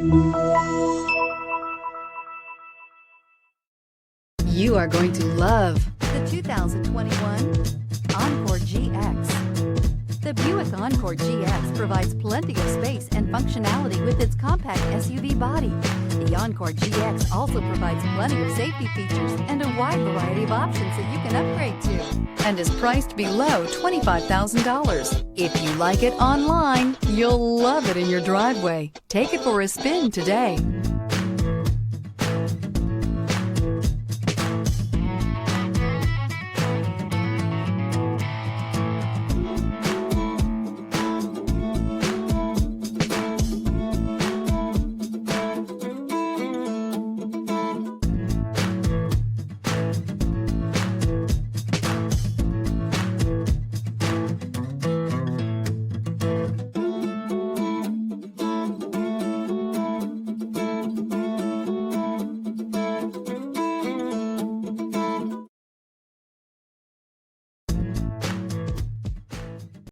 You are going to love the 2021 Encore GX. The Buick Encore GX provides plenty of space and functionality with its compact SUV body. The Encore GX also provides plenty of safety features and a wide variety of options that you can upgrade to, and is priced below $25,000. If you like it online, you'll love it in your driveway. Take it for a spin today.